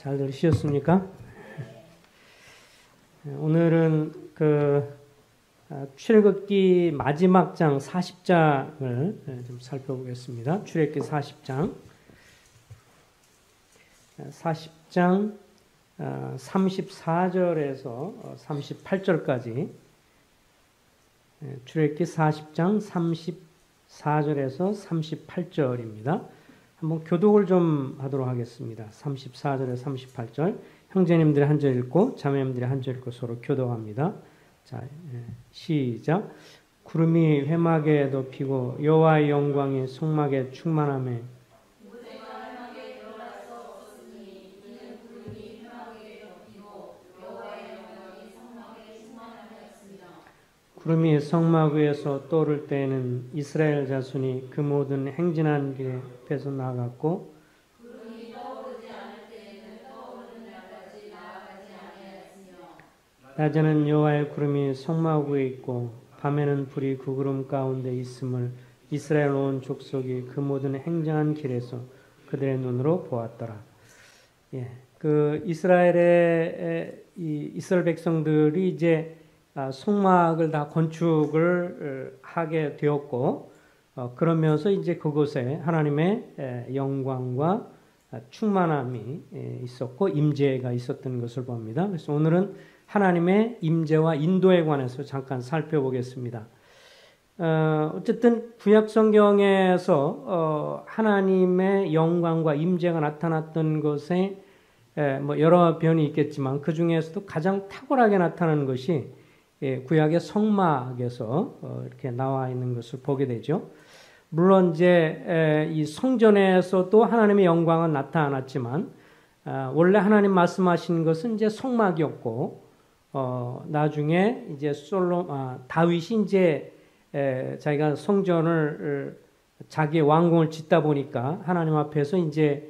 잘 들으셨습니까? 오늘은 출애굽기 마지막 장 40장을 좀 살펴보겠습니다. 출애굽기 40장 34절에서 38절까지 출애굽기 40장 34절에서 38절입니다. 한번 교독을 좀 하도록 하겠습니다. 34절에서 38절 형제님들이 한 절 읽고 자매님들이 한 절 읽고 서로 교독합니다. 자, 시작. 구름이 회막에 덮이고 여호와의 영광이 성막에 충만하며 구름이 성막 위에서 떠오를 때에는 이스라엘 자손이 그 모든 행진한 길에 뺏어 나갔고 구름이 떠오르지 않을 때에는 떠오르는 날까지 나아가지 아니하였으며 낮에는 여호와의 구름이 성막 위에 있고 밤에는 불이 그 구름 가운데 있음을 이스라엘 온 족속이 그 모든 행진한 길에서 그들의 눈으로 보았더라. 이스라엘 백성들이 이제 성막을 다 건축을 하게 되었고, 그러면서 이제 그곳에 하나님의 영광과 충만함이 있었고 임재가 있었던 것을 봅니다. 그래서 오늘은 하나님의 임재와 인도에 관해서 잠깐 살펴보겠습니다. 어쨌든 구약 성경에서 하나님의 영광과 임재가 나타났던 것에 여러 변이 있겠지만 그 중에서도 가장 탁월하게 나타나는 것이 구약의 성막에서 이렇게 나와 있는 것을 보게 되죠. 물론 이제 이 성전에서도 하나님의 영광은 나타났지만 원래 하나님 말씀하신 것은 이제 성막이었고 나중에 이제 다윗이 이제 자기가 성전을 자기의 왕궁을 짓다 보니까 하나님 앞에서 이제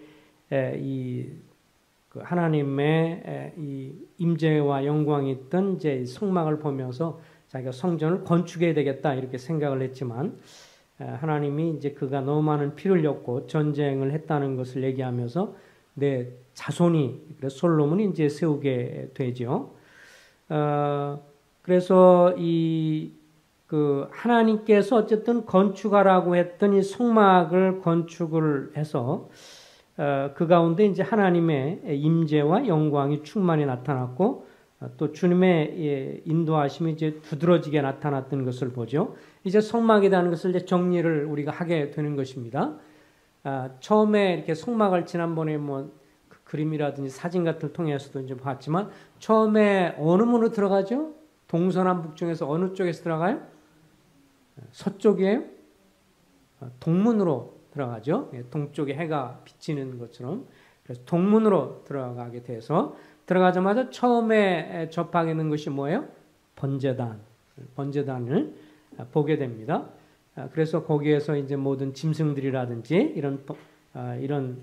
하나님의 이 임재와 영광이 있던 이제 성막을 보면서 자기가 성전을 건축해야 되겠다 이렇게 생각을 했지만 하나님이 이제 그가 너무 많은 피를 흘렸고 전쟁을 했다는 것을 얘기하면서 내 자손이 그래서 솔로몬이 이제 세우게 되죠. 그래서 하나님께서 어쨌든 건축하라고 했던 이 성막을 건축을 해서 그 가운데 이제 하나님의 임재와 영광이 충만히 나타났고 또 주님의 인도하심이 이제 두드러지게 나타났던 것을 보죠. 이제 성막이라는 것을 이제 정리를 우리가 하게 되는 것입니다. 처음에 이렇게 성막을 지난번에 그 그림이라든지 사진 같은 걸 통해서도 이제 봤지만 처음에 어느 문으로 들어가죠? 동서남북 중에서 어느 쪽에서 들어가요? 서쪽이에요? 동문으로 들어가죠. 동쪽에 해가 비치는 것처럼. 그래서 동문으로 들어가게 돼서 들어가자마자 처음에 접하게 되는 것이 뭐예요? 번제단을 보게 됩니다. 그래서 거기에서 이제 모든 짐승들이라든지 이런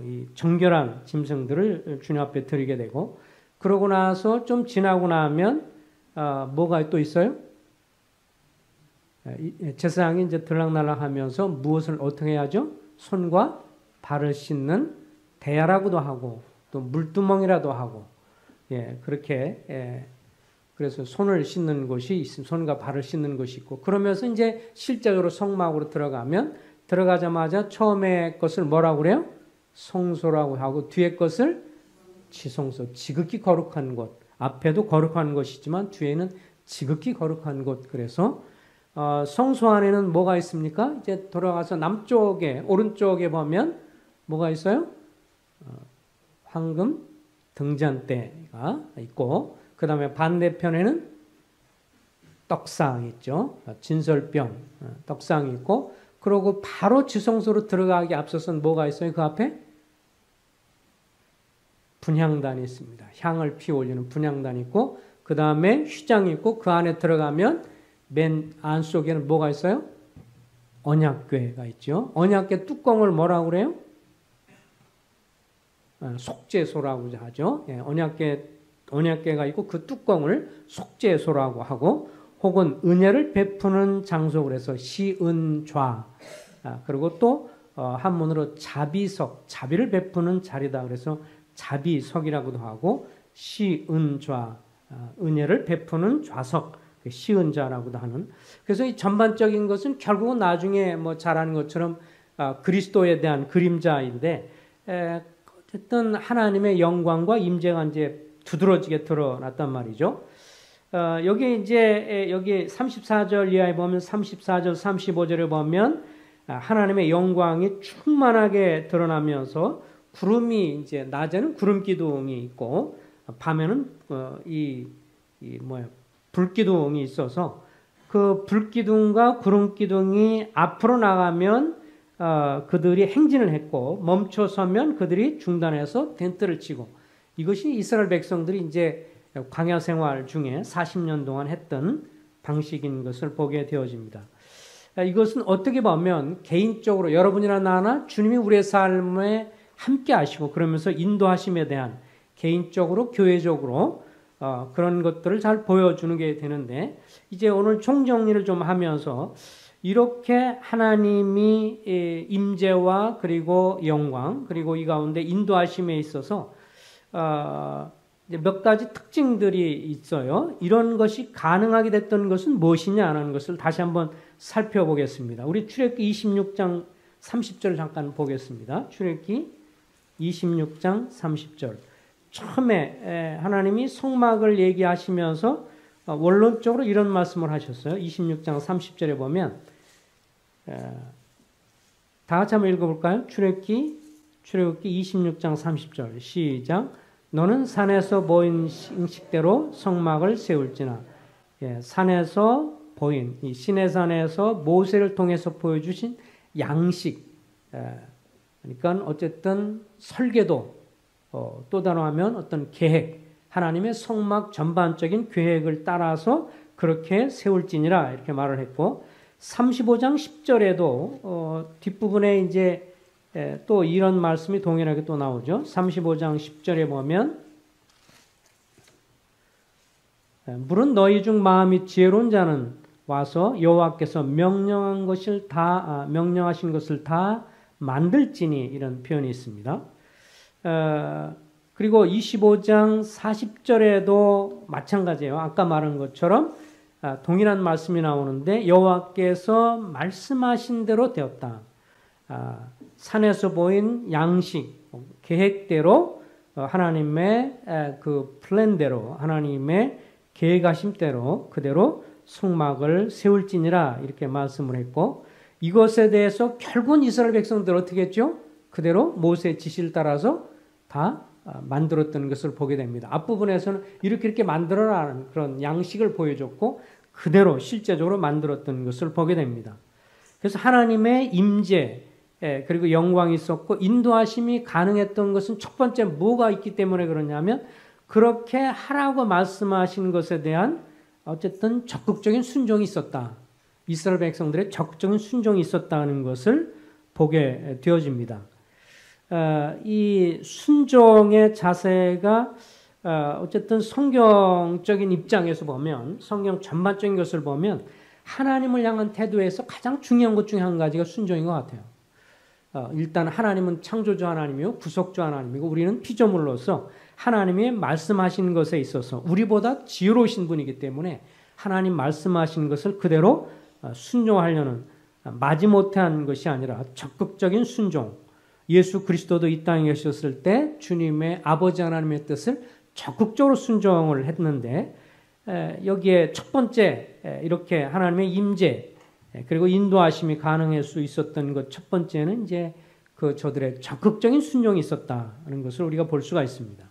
이 정결한 짐승들을 주님 앞에 드리게 되고 그러고 나서 좀 지나고 나면 뭐가 또 있어요? 제사장이 이제 들락날락하면서 무엇을 어떻게 해야죠? 손과 발을 씻는 대야라고도 하고 또 물두멍이라도 하고 그렇게 그래서 손을 씻는 곳이 있습니다. 손과 발을 씻는 것이 있고 그러면서 이제 실제적으로 성막으로 들어가자마자 처음에 것을 뭐라고 그래요? 성소라고 하고 뒤에 것을 지성소, 지극히 거룩한 곳. 앞에도 거룩한 것이지만 뒤에는 지극히 거룩한 곳. 그래서 성소 안에는 뭐가 있습니까? 이제 돌아가서 남쪽에 오른쪽에 보면 뭐가 있어요? 황금 등잔대가 있고 그 다음에 반대편에는 떡상이 있죠. 진설병 떡상이 있고 그리고 바로 지성소로 들어가기 앞서서는 뭐가 있어요? 그 앞에 분향단이 있습니다. 향을 피워 올리는 분향단이 있고 그 다음에 휘장이 있고 그 안에 들어가면 맨 안쪽에는 뭐가 있어요? 언약궤가 있죠. 언약궤 뚜껑을 뭐라고 그래요? 속죄소라고 하죠. 언약궤가 있고 그 뚜껑을 속죄소라고 하고 혹은 은혜를 베푸는 장소 그래서 시은좌 그리고 또 한문으로 자비석, 자비를 베푸는 자리다 그래서 자비석이라고도 하고 시은좌, 은혜를 베푸는 좌석, 시은좌라고도 하는. 그래서 이 전반적인 것은 결국은 나중에 뭐 잘 아는 것처럼 그리스도에 대한 그림자인데, 어쨌든 하나님의 영광과 임재가 이제 두드러지게 드러났단 말이죠. 여기 이제 여기 34절 이하에 보면 34절, 35절에 보면 하나님의 영광이 충만하게 드러나면서 구름이 이제 낮에는 구름 기둥이 있고 밤에는 불 기둥이 있어서 그 불 기둥과 구름 기둥이 앞으로 나가면 그들이 행진을 했고 멈춰서면 그들이 중단해서 텐트를 치고, 이것이 이스라엘 백성들이 이제 광야 생활 중에 40년 동안 했던 방식인 것을 보게 되어집니다. 이것은 어떻게 보면 개인적으로 여러분이나 나나 주님이 우리의 삶에 함께 하시고 그러면서 인도하심에 대한 개인적으로 교회적으로 그런 것들을 잘 보여주는 게 되는데, 이제 오늘 총정리를 좀 하면서 이렇게 하나님이 임재와 그리고 영광 그리고 이 가운데 인도하심에 있어서 몇 가지 특징들이 있어요. 이런 것이 가능하게 됐던 것은 무엇이냐는 것을 다시 한번 살펴보겠습니다. 우리 출애굽기 26장 30절 잠깐 보겠습니다. 출애굽기 26장 30절. 처음에 하나님이 성막을 얘기하시면서 원론적으로 이런 말씀을 하셨어요. 26장 30절에 보면 다 같이 한번 읽어볼까요? 출애굽기 26장 30절 시작. 너는 산에서 보인 식대로 성막을 세울지나. 산에서 보인 이 시내산에서 모세를 통해서 보여주신 양식, 그러니까 어쨌든 설계도, 또 다른 하면 어떤 계획, 하나님의 성막 전반적인 계획을 따라서 그렇게 세울지니라 이렇게 말을 했고, 35장 10절에도 뒷부분에 이제 또 이런 말씀이 동일하게 또 나오죠. 35장 10절에 보면 물은 너희 중 마음이 지혜로운 자는 와서 여호와께서 명령하신 것을 다 만들지니, 이런 표현이 있습니다. 그리고 25장 40절에도 마찬가지예요. 아까 말한 것처럼 동일한 말씀이 나오는데 여호와께서 말씀하신 대로 되었다. 산에서 보인 양식, 계획대로 하나님의 그 플랜대로 하나님의 계획하심대로 그대로 성막을 세울지니라 이렇게 말씀을 했고, 이것에 대해서 결국은 이스라엘 백성들 어떻게 했죠? 그대로 모세의 지시를 따라서 다 만들었던 것을 보게 됩니다. 앞부분에서는 이렇게 만들어라는 그런 양식을 보여줬고 그대로 실제적으로 만들었던 것을 보게 됩니다. 그래서 하나님의 임재 그리고 영광이 있었고 인도하심이 가능했던 것은 첫 번째 뭐가 있기 때문에 그러냐면, 그렇게 하라고 말씀하신 것에 대한 어쨌든 적극적인 순종이 있었다. 이스라엘 백성들의 적극적인 순종이 있었다는 것을 보게 되어집니다. 이 순종의 자세가 어쨌든 성경적인 입장에서 보면, 성경 전반적인 것을 보면 하나님을 향한 태도에서 가장 중요한 것 중에 한 가지가 순종인 것 같아요. 일단 하나님은 창조주 하나님이고 구속주 하나님이고 우리는 피조물로서 하나님이 말씀하신 것에 있어서 우리보다 지혜로우신 분이기 때문에 하나님 말씀하신 것을 그대로 순종하려는 마지못한 것이 아니라 적극적인 순종. 예수 그리스도도 이 땅에 계셨을 때 주님의 아버지 하나님의 뜻을 적극적으로 순종을 했는데, 여기에 첫 번째 이렇게 하나님의 임재 그리고 인도하심이 가능할 수 있었던 것 첫 번째는 이제 그 저들의 적극적인 순종이 있었다는 것을 우리가 볼 수가 있습니다.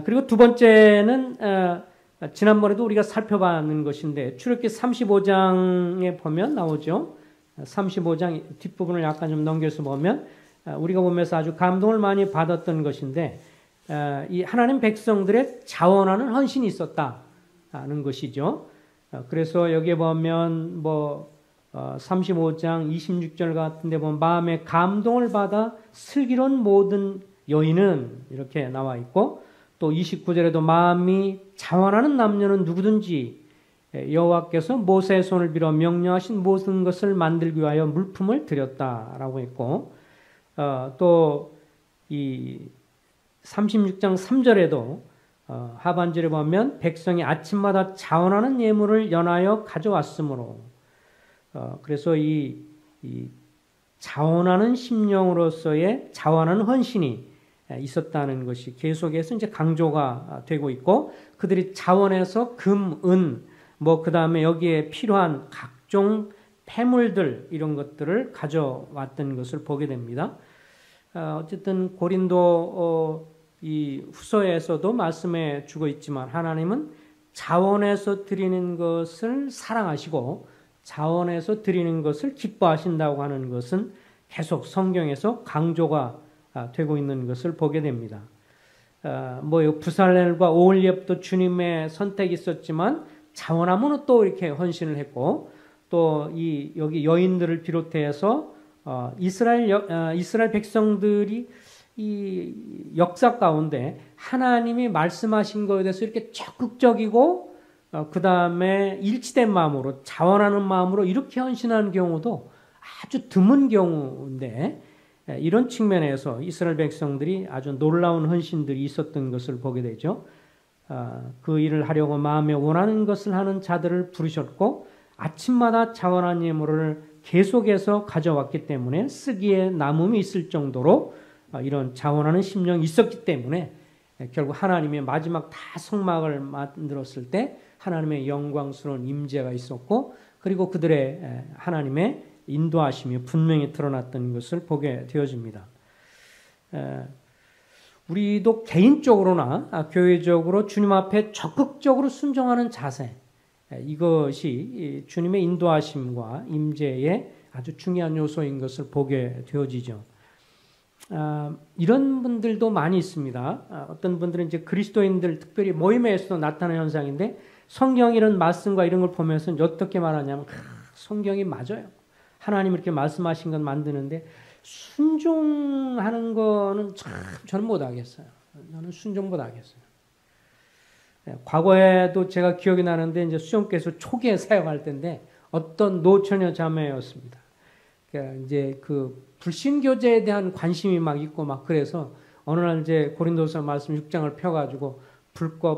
그리고 두 번째는 지난번에도 우리가 살펴봤는 것인데 출애굽기 35장에 보면 나오죠. 35장 뒷부분을 약간 좀 넘겨서 보면 우리가 보면서 아주 감동을 많이 받았던 것인데, 이 하나님 백성들의 자원하는 헌신이 있었다는 것이죠. 그래서 여기에 보면 35장 26절 같은 데 보면 마음에 감동을 받아 슬기로운 모든 여인은 이렇게 나와 있고, 또 29절에도 마음이 자원하는 남녀는 누구든지 여호와께서 모세의 손을 빌어 명령하신 모든 것을 만들기 위하여 물품을 드렸다라고 했고, 또 이 36장 3절에도 하반절에 보면 백성이 아침마다 자원하는 예물을 연하여 가져왔으므로 그래서 이 자원하는 심령으로서의 자원하는 헌신이 있었다는 것이 계속해서 이제 강조가 되고 있고 그들이 자원해서 금, 은, 그 다음에 여기에 필요한 각종 폐물들 이런 것들을 가져왔던 것을 보게 됩니다. 어쨌든 고린도 이 후서에서도 말씀해 주고 있지만 하나님은 자원해서 드리는 것을 사랑하시고 자원해서 드리는 것을 기뻐하신다고 하는 것은 계속 성경에서 강조가 되고 있는 것을 보게 됩니다. 부살렐과 오홀리압도 주님의 선택이 있었지만 자원하면 또 이렇게 헌신을 했고 또 여기 여인들을 비롯해서 이스라엘 백성들이 이 역사 가운데 하나님이 말씀하신 것에 대해서 이렇게 적극적이고 그 다음에 일치된 마음으로 자원하는 마음으로 이렇게 헌신하는 경우도 아주 드문 경우인데 이런 측면에서 이스라엘 백성들이 아주 놀라운 헌신들이 있었던 것을 보게 되죠. 그 일을 하려고 마음에 원하는 것을 하는 자들을 부르셨고 아침마다 자원한 예물을 계속해서 가져왔기 때문에 쓰기에 남음이 있을 정도로 이런 자원하는 심령이 있었기 때문에 결국 하나님의 마지막 다 성막을 만들었을 때 하나님의 영광스러운 임재가 있었고 그리고 그들의 하나님의 인도하심이 분명히 드러났던 것을 보게 되어집니다. 우리도 개인적으로나 교회적으로 주님 앞에 적극적으로 순종하는 자세 이것이 주님의 인도하심과 임재의 아주 중요한 요소인 것을 보게 되어지죠. 이런 분들도 많이 있습니다. 어떤 분들은 이제 그리스도인들 특별히 모임에서도 나타나는 현상인데 성경 이런 말씀과 이런 걸 보면서 어떻게 말하냐면 성경이 맞아요. 하나님 이렇게 말씀하신 건 만드는데 순종하는 거는 참 저는 못하겠어요. 저는 순종 못하겠어요. 과거에도 제가 기억이 나는데 이제 수영께서 초기에 사역할 때인데 어떤 노처녀 자매였습니다. 이제 그 불신교제에 대한 관심이 막 있고 막 그래서 어느 날 이제 고린도서 말씀 6장을 펴가지고 불과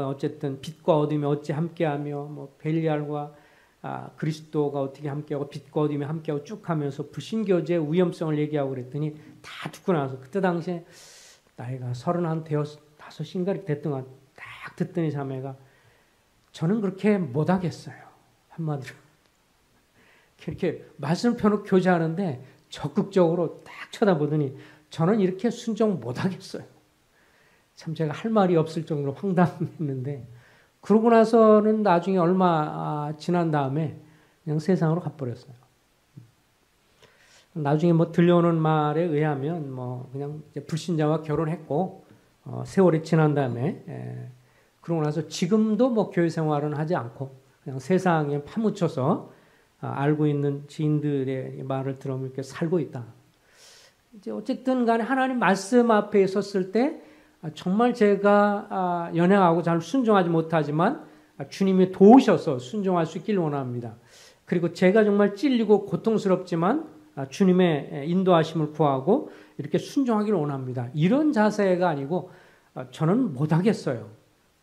어쨌든 빛과 어둠이 어찌 함께하며 벨리알과 그리스도가 어떻게 함께하고 빛과 어둠이 함께하고 쭉 하면서 불신교제의 위험성을 얘기하고 그랬더니 다 듣고 나서 그때 당시에 나이가 35인가 이렇게 됐던 것 같아요. 딱 듣더니 자매가 저는 그렇게 못하겠어요. 한마디로. 이렇게 말씀을 펴놓고 교제하는데 적극적으로 딱 쳐다보더니 저는 이렇게 순종 못하겠어요. 참 제가 할 말이 없을 정도로 황당했는데 그러고 나서는 나중에 얼마 지난 다음에 그냥 세상으로 가버렸어요. 나중에 들려오는 말에 의하면 그냥 불신자와 결혼했고 세월이 지난 다음에 그러고 나서 지금도 교회 생활은 하지 않고 그냥 세상에 파묻혀서 알고 있는 지인들의 말을 들으면 이렇게 살고 있다. 이제 어쨌든 간에 하나님 말씀 앞에 섰을 때 정말 제가 연약하고 잘 순종하지 못하지만 주님이 도우셔서 순종할 수 있길 원합니다. 그리고 제가 정말 찔리고 고통스럽지만 주님의 인도하심을 구하고 이렇게 순종하기를 원합니다. 이런 자세가 아니고 저는 못하겠어요.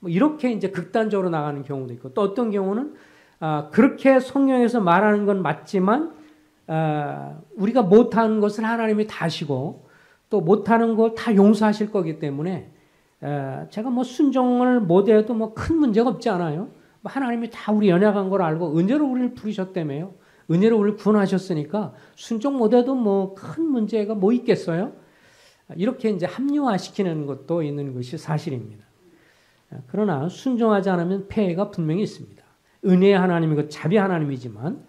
이렇게 이제 극단적으로 나가는 경우도 있고 또 어떤 경우는 그렇게 성경에서 말하는 건 맞지만 우리가 못하는 것을 하나님이 다 하시고 또 못하는 걸 다 용서하실 거기 때문에 제가 순종을 못해도 큰 문제가 없지 않아요. 하나님이 다 우리 연약한 걸 알고 은혜로 우리를 부르셨다며요. 은혜로 우리를 구원하셨으니까 순종 못해도 큰 문제가 있겠어요? 이렇게 이제 합리화시키는 것도 있는 것이 사실입니다. 그러나 순종하지 않으면 폐해가 분명히 있습니다. 은혜의 하나님이고 자비 하나님이지만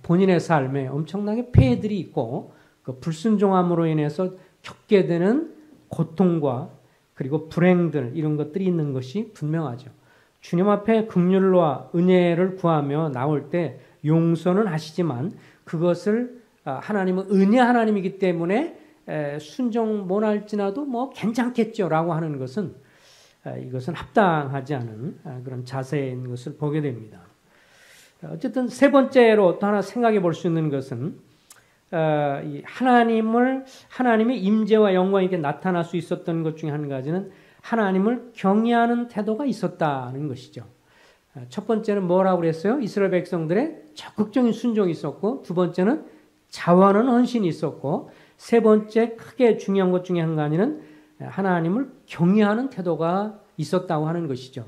본인의 삶에 엄청나게 폐해들이 있고 그 불순종함으로 인해서 겪게 되는 고통과 그리고 불행들 이런 것들이 있는 것이 분명하죠. 주님 앞에 긍휼과 은혜를 구하며 나올 때 용서는 하시지만 그것을 하나님은 은혜 하나님이기 때문에 순종 못할지라도 괜찮겠죠라고 하는 것은 이것은 합당하지 않은 그런 자세인 것을 보게 됩니다. 어쨌든 세 번째로 또 하나 생각해 볼 수 있는 것은 이 하나님의 임재와 영광이 이렇게 나타날 수 있었던 것 중에 한 가지는 하나님을 경외하는 태도가 있었다는 것이죠. 첫 번째는 뭐라고 그랬어요? 이스라엘 백성들의 적극적인 순종이 있었고, 두 번째는 자원하는 헌신이 있었고, 세 번째 크게 중요한 것 중에 한 가지는 하나님을 경외하는 태도가 있었다고 하는 것이죠.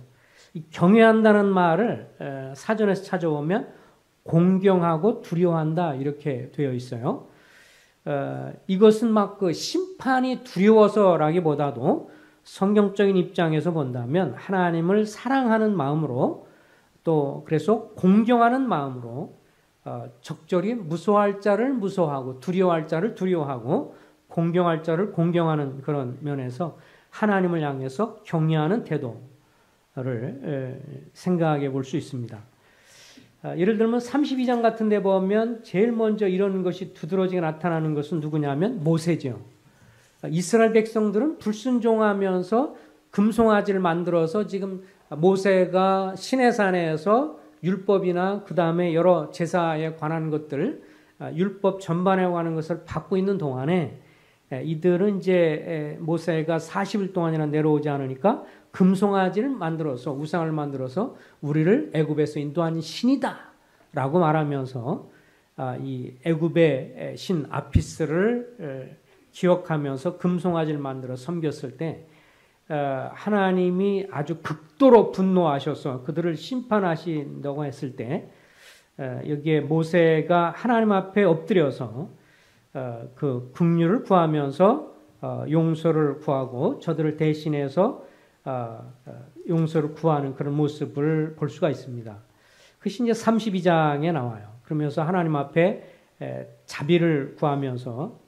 이 경외한다는 말을 사전에서 찾아보면 공경하고 두려워한다 이렇게 되어 있어요. 이것은 막 그 심판이 두려워서라기보다도 성경적인 입장에서 본다면 하나님을 사랑하는 마음으로 또 그래서 공경하는 마음으로 적절히 무서워할 자를 무서워하고 두려워할 자를 두려워하고 공경할 자를 공경하는 그런 면에서 하나님을 향해서 경외하는 태도를 생각해 볼 수 있습니다. 예를 들면 32장 같은 데 보면 제일 먼저 이런 것이 두드러지게 나타나는 것은 누구냐면 모세죠. 이스라엘 백성들은 불순종하면서 금송아지를 만들어서 지금 모세가 시내산에서 율법이나 그 다음에 여러 제사에 관한 것들, 율법 전반에 관한 것을 받고 있는 동안에 이들은 이제 모세가 40일 동안이나 내려오지 않으니까 금송아지를 만들어서 우상을 만들어서 우리를 애굽에서 인도한 신이다라고 말하면서 이 애굽의 신 아피스를 기억하면서 금송아지를 만들어 섬겼을 때 하나님이 아주 극도로 분노하셔서 그들을 심판하신다고 했을 때 여기에 모세가 하나님 앞에 엎드려서 그 긍휼을 구하면서 용서를 구하고 저들을 대신해서 용서를 구하는 그런 모습을 볼 수가 있습니다. 그것이 이제 32장에 나와요. 그러면서 하나님 앞에 자비를 구하면서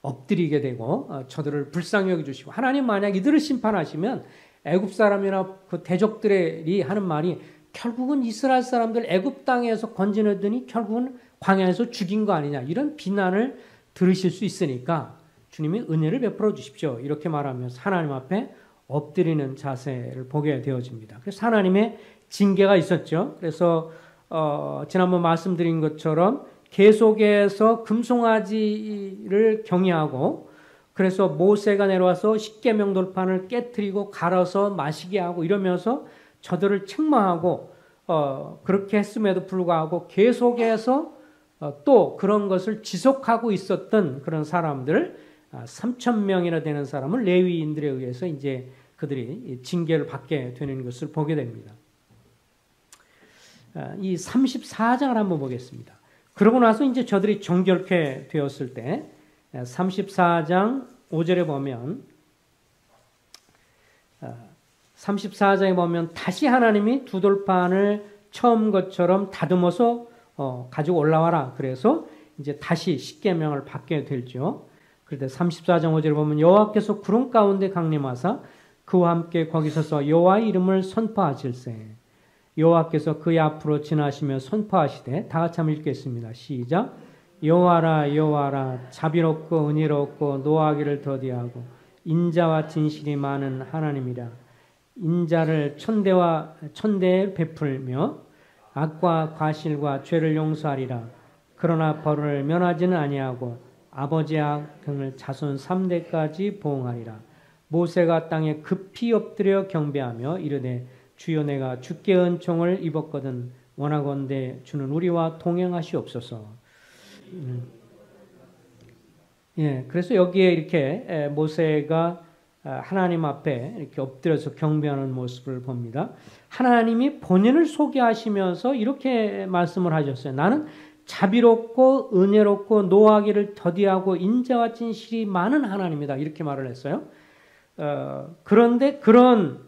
엎드리게 되고 저들을 불쌍히 여겨주시고 하나님 만약 이들을 심판하시면 애굽 사람이나 그 대적들이 하는 말이 결국은 이스라엘 사람들 애굽 땅에서 건져내더니 결국은 광야에서 죽인 거 아니냐 이런 비난을 들으실 수 있으니까 주님이 은혜를 베풀어 주십시오. 이렇게 말하면서 하나님 앞에 엎드리는 자세를 보게 되어집니다. 그래서 하나님의 징계가 있었죠. 그래서 지난번 말씀드린 것처럼 계속해서 금송아지를 경외하고 그래서 모세가 내려와서 십계명 돌판을 깨뜨리고 갈아서 마시게 하고 이러면서 저들을 책망하고 그렇게 했음에도 불구하고 계속해서 또 그런 것을 지속하고 있었던 그런 사람들 3,000명이나 되는 사람을 레위인들에 의해서 이제 그들이 징계를 받게 되는 것을 보게 됩니다. 이 34장을 한번 보겠습니다. 그러고 나서 이제 저들이 정결케 되었을 때 34장 5절에 보면 34장에 보면 다시 하나님이 두 돌판을 처음 것처럼 다듬어서 가지고 올라와라. 그래서 이제 다시 십계명을 받게 되죠. 그런데 34장 5절에 보면 여호와께서 구름 가운데 강림하사 그와 함께 거기 서서 여호와의 이름을 선포하실세. 여호와께서 그의 앞으로 지나시며 선포하시되 다 같이 한번 읽겠습니다. 시작. 여호와라 여호와라 자비롭고 은혜롭고 노하기를 더디하고 인자와 진실이 많은 하나님이라. 인자를 천대에 베풀며 악과 과실과 죄를 용서하리라. 그러나 벌을 면하지는 아니하고 아버지의 악 등을 자손 3대까지 보응하리라. 모세가 땅에 급히 엎드려 경배하며 이르되 주여 내가 주께 은총을 입었거든 원하건대 주는 우리와 동행하시옵소서. 예, 그래서 여기에 이렇게 모세가 하나님 앞에 이렇게 엎드려서 경배하는 모습을 봅니다. 하나님이 본인을 소개하시면서 이렇게 말씀을 하셨어요. 나는 자비롭고 은혜롭고 노하기를 더디하고 인자와 진실이 많은 하나님이다. 이렇게 말을 했어요. 그런데 그런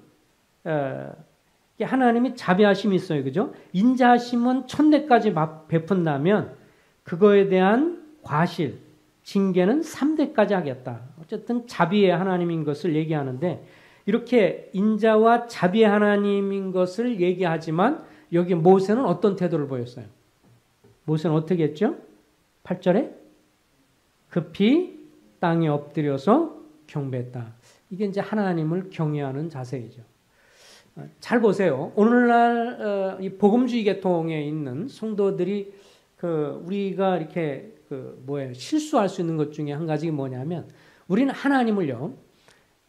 하나님이 자비하심이 있어요. 그죠? 인자하심은 천대까지 베푼다면 그거에 대한 과실, 징계는 3대까지 하겠다. 어쨌든 자비의 하나님인 것을 얘기하는데 이렇게 인자와 자비의 하나님인 것을 얘기하지만 여기 모세는 어떤 태도를 보였어요? 모세는 어떻게 했죠? 8절에 급히 땅에 엎드려서 경배했다. 이게 이제 하나님을 경외하는 자세이죠. 잘 보세요. 오늘날 이 복음주의 계통에 있는 성도들이 우리가 이렇게 실수할 수 있는 것 중에 한 가지가 뭐냐면 우리는 하나님을요.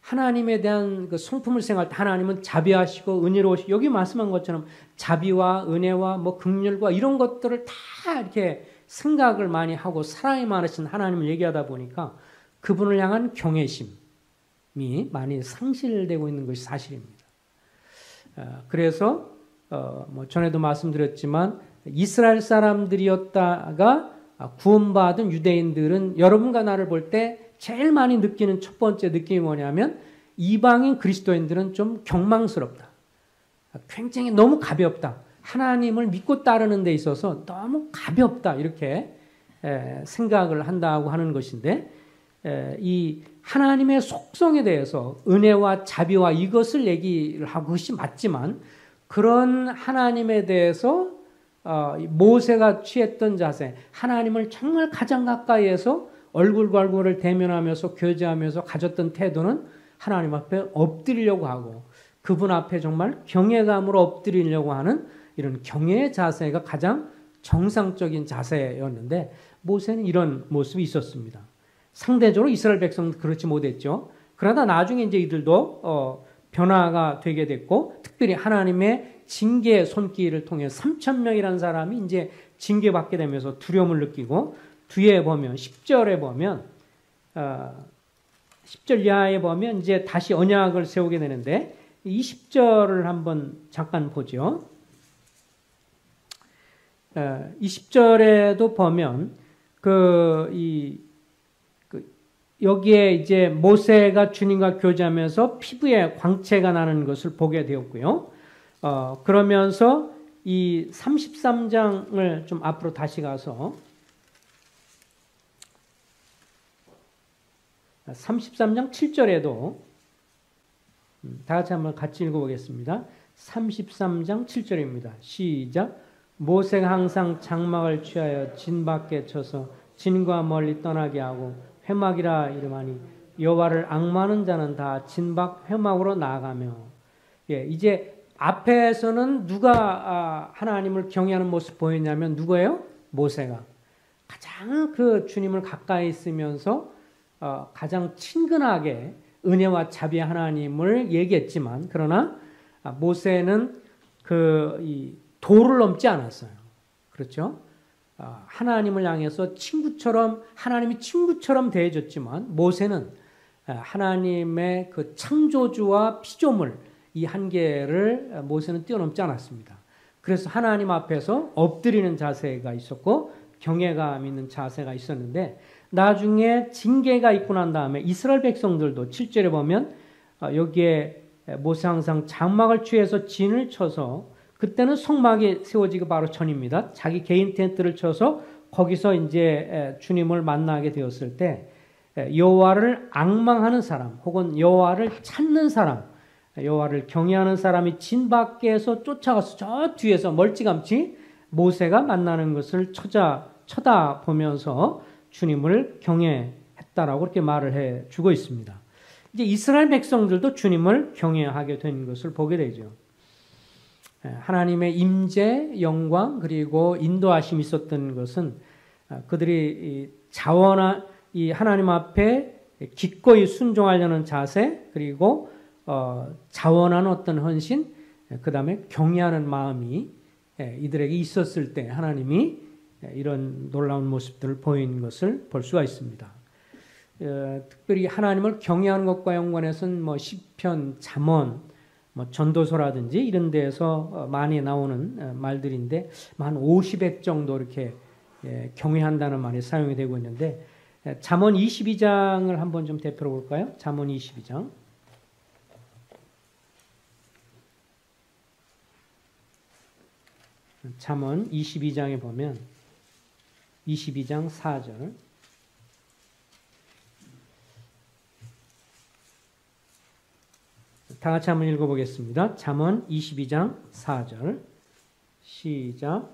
하나님에 대한 그 성품을 생각할 때 하나님은 자비하시고 은혜로우시고 여기 말씀한 것처럼 자비와 은혜와 긍휼과 이런 것들을 다 이렇게 생각을 많이 하고 사랑이 많으신 하나님을 얘기하다 보니까 그분을 향한 경외심이 많이 상실되고 있는 것이 사실입니다. 그래서 전에도 말씀드렸지만 이스라엘 사람들이었다가 구원받은 유대인들은 여러분과 나를 볼 때 제일 많이 느끼는 첫 번째 느낌이 뭐냐면 이방인 그리스도인들은 좀 경망스럽다. 굉장히 너무 가볍다. 하나님을 믿고 따르는 데 있어서 너무 가볍다. 이렇게 생각을 한다고 하는 것인데 이 하나님의 속성에 대해서 은혜와 자비와 이것을 얘기를 하고 그것이 맞지만 그런 하나님에 대해서 모세가 취했던 자세, 하나님을 정말 가장 가까이에서 얼굴과 얼굴을 대면하면서 교제하면서 가졌던 태도는 하나님 앞에 엎드리려고 하고 그분 앞에 정말 경외감으로 엎드리려고 하는 이런 경외의 자세가 가장 정상적인 자세였는데 모세는 이런 모습이 있었습니다. 상대적으로 이스라엘 백성은 그렇지 못했죠. 그러다 나중에 이제 이들도 변화가 되게 됐고 특별히 하나님의 징계 손길을 통해 3,000명이라는 사람이 이제 징계받게 되면서 두려움을 느끼고 뒤에 보면 10절에 보면 10절 이하에 보면 이제 다시 언약을 세우게 되는데 이 10절을 한번 잠깐 보죠. 20절에도 보면 여기에 이제 모세가 주님과 교제하면서 피부에 광채가 나는 것을 보게 되었고요. 그러면서 이 33장을 좀 앞으로 다시 가서 33장 7절에도 다 같이 한번 같이 읽어보겠습니다. 33장 7절입니다. 시작. 모세가 항상 장막을 취하여 진 밖에 쳐서 진과 멀리 떠나게 하고 회막이라 이름하니 여호와를 앙마하는 자는 다 진박 회막으로 나아가며. 이제 앞에서는 누가 하나님을 경외하는 모습 보였냐면 누구예요? 모세가 가장 그 주님을 가까이 있으면서 가장 친근하게 은혜와 자비의 하나님을 얘기했지만 그러나 모세는 이 도를 넘지 않았어요. 그렇죠? 하나님을 향해서 하나님이 친구처럼 대해줬지만 모세는 하나님의 그 창조주와 피조물 이 한계를 모세는 뛰어넘지 않았습니다. 그래서 하나님 앞에서 엎드리는 자세가 있었고 경외감 있는 자세가 있었는데 나중에 징계가 있고 난 다음에 이스라엘 백성들도 7절에 보면 여기에 모세 항상 장막을 취해서 진을 쳐서 그때는 성막이 세워지기 바로 전입니다. 자기 개인 텐트를 쳐서 거기서 이제 주님을 만나게 되었을 때 여호와를 앙망하는 사람 혹은 여호와를 찾는 사람, 여호와를 경외하는 사람이 진 밖에서 쫓아가서 저 뒤에서 멀찌감치 모세가 만나는 것을 쳐다보면서 주님을 경외했다라고 그렇게 말을 해주고 있습니다. 이제 이스라엘 백성들도 주님을 경외하게 된 것을 보게 되죠. 하나님의 임재, 영광 그리고 인도하심이 있었던 것은 그들이 이 하나님 앞에 기꺼이 순종하려는 자세 그리고 자원한 어떤 헌신 그 다음에 경외하는 마음이 이들에게 있었을 때 하나님이 이런 놀라운 모습들을 보인 것을 볼 수가 있습니다. 특별히 하나님을 경외하는 것과 연관해서는 시편, 잠언, 전도서라든지 이런 데에서 많이 나오는 말들인데 한 50획 정도 이렇게 경외한다는 말이 사용이 되고 있는데 잠언 22장을 한번 좀 대표로 볼까요? 잠언 22장. 잠언 22장에 보면 22장 4절 다 같이 한번 읽어보겠습니다. 잠언 22장 4절 시작.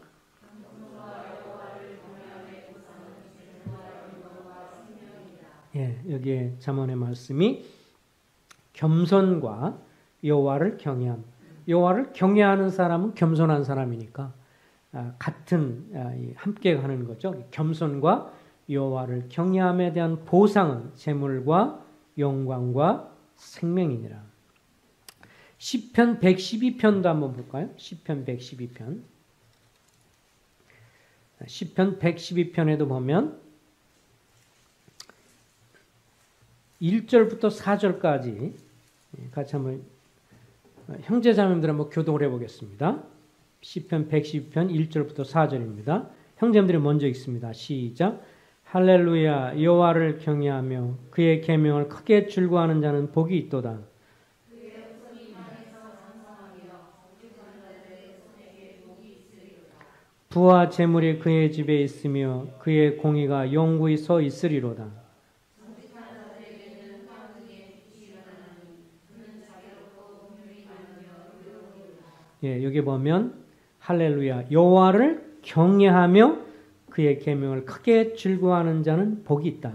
여기에 잠언의 말씀이 겸손과 여호와를 경외함. 여호와를 경외하는 사람은 겸손한 사람이니까 같은 함께 가는 거죠. 겸손과 여호와를 경외함에 대한 보상은 재물과 영광과 생명이니라. 시편 112편도 한번 볼까요? 시편 112편. 시편 112편에도 보면 1절부터 4절까지 같이 한번 형제자매님들 한번 교독을 해보겠습니다. 시편 112편 1절부터 4절입니다. 형제님들이 먼저 읽습니다. 시작. 할렐루야. 여호와를 경외하며 그의 계명을 크게 즐거워하는 자는 복이 있도다. 부와 재물이 그의 집에 있으며 그의 공의가 영구히 서 있으리로다. 예, 여기 보면 할렐루야. 여호와를 경외하며 그의 계명을 크게 즐거워하는 자는 복이 있다.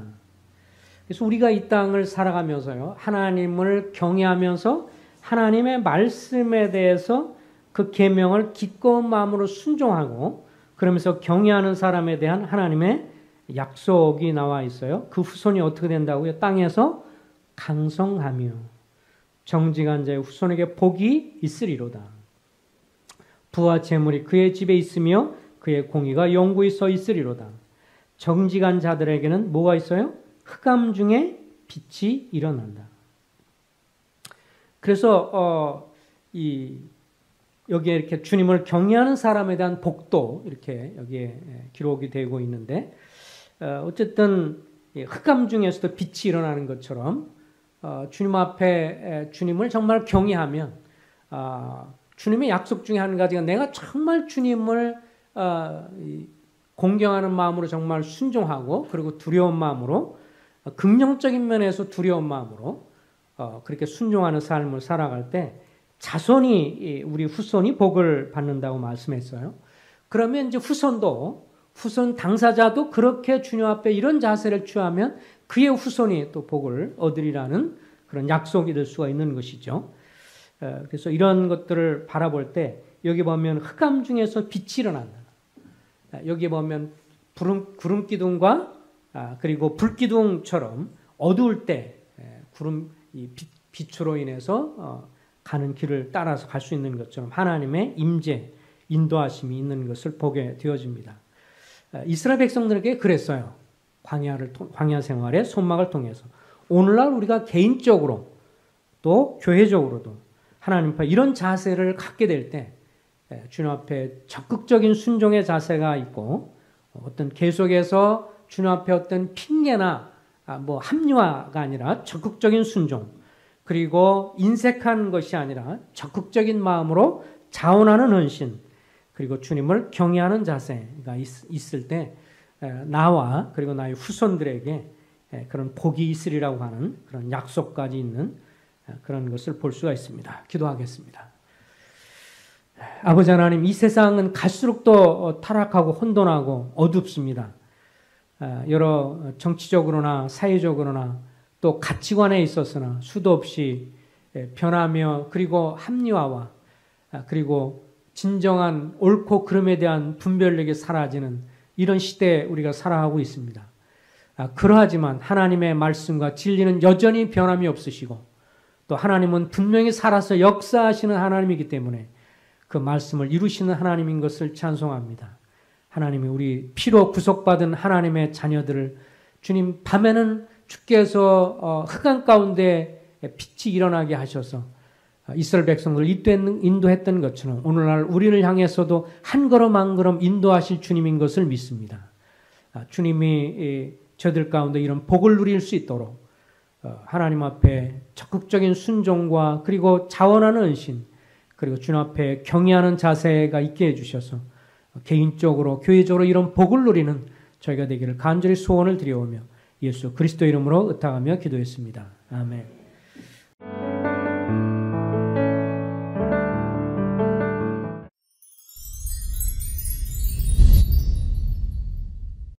그래서 우리가 이 땅을 살아가면서요, 하나님을 경외하면서 하나님의 말씀에 대해서 그 계명을 기꺼운 마음으로 순종하고 그러면서 경외하는 사람에 대한 하나님의 약속이 나와 있어요. 그 후손이 어떻게 된다고요? 땅에서 강성하며 정직한 자의 후손에게 복이 있으리로다. 부와 재물이 그의 집에 있으며 그의 공의가 영구히 서 있으리로다. 정직한 자들에게는 뭐가 있어요? 흑암 중에 빛이 일어난다. 그래서 여기에 이렇게 주님을 경외하는 사람에 대한 복도 이렇게 여기에 기록이 되고 있는데 어쨌든 흑암 중에서도 빛이 일어나는 것처럼 주님 앞에 주님을 정말 경외하면 주님의 약속 중에 한 가지가 내가 정말 주님을 공경하는 마음으로 정말 순종하고 그리고 두려운 마음으로 긍정적인 면에서 두려운 마음으로 그렇게 순종하는 삶을 살아갈 때 자손이 우리 후손이 복을 받는다고 말씀했어요. 그러면 이제 후손 당사자도 그렇게 주님 앞에 이런 자세를 취하면 그의 후손이 또 복을 얻으리라는 그런 약속이 될 수가 있는 것이죠. 그래서 이런 것들을 바라볼 때 여기 보면 흑암 중에서 빛이 일어난다. 여기 보면 구름 기둥과 그리고 불 기둥처럼 어두울 때 빛으로 인해서 가는 길을 따라서 갈 수 있는 것처럼 하나님의 임재, 인도하심이 있는 것을 보게 되어집니다. 이스라엘 백성들에게 그랬어요. 광야 생활의 손막을 통해서. 오늘날 우리가 개인적으로 또 교회적으로도 하나님 앞에 이런 자세를 갖게 될 때 주님 앞에 적극적인 순종의 자세가 있고 어떤 계속해서 주님 앞에 어떤 핑계나 합리화가 아니라 적극적인 순종 그리고 인색한 것이 아니라 적극적인 마음으로 자원하는 헌신 그리고 주님을 경외하는 자세가 있을 때 나와 그리고 나의 후손들에게 그런 복이 있으리라고 하는 그런 약속까지 있는 그런 것을 볼 수가 있습니다. 기도하겠습니다. 아버지 하나님, 이 세상은 갈수록 더 타락하고 혼돈하고 어둡습니다. 여러 정치적으로나 사회적으로나 또 가치관에 있어서나 수도 없이 변하며 그리고 합리화와 그리고 진정한 옳고 그름에 대한 분별력이 사라지는 이런 시대에 우리가 살아가고 있습니다. 그러하지만 하나님의 말씀과 진리는 여전히 변함이 없으시고 또 하나님은 분명히 살아서 역사하시는 하나님이기 때문에 그 말씀을 이루시는 하나님인 것을 찬송합니다. 하나님이 우리 피로 구속받은 하나님의 자녀들을 주님 밤에는 주께서 흑암 가운데 빛이 일어나게 하셔서 이스라엘 백성들을 인도했던 것처럼 오늘날 우리를 향해서도 한 걸음 한 걸음 인도하실 주님인 것을 믿습니다. 주님이 저들 가운데 이런 복을 누릴 수 있도록 하나님 앞에 적극적인 순종과 그리고 자원하는 헌신 그리고 주님 앞에 경외하는 자세가 있게 해주셔서 개인적으로 교회적으로 이런 복을 누리는 저희가 되기를 간절히 소원을 드려오며 예수 그리스도 이름으로 의탁하며 기도했습니다. 아멘.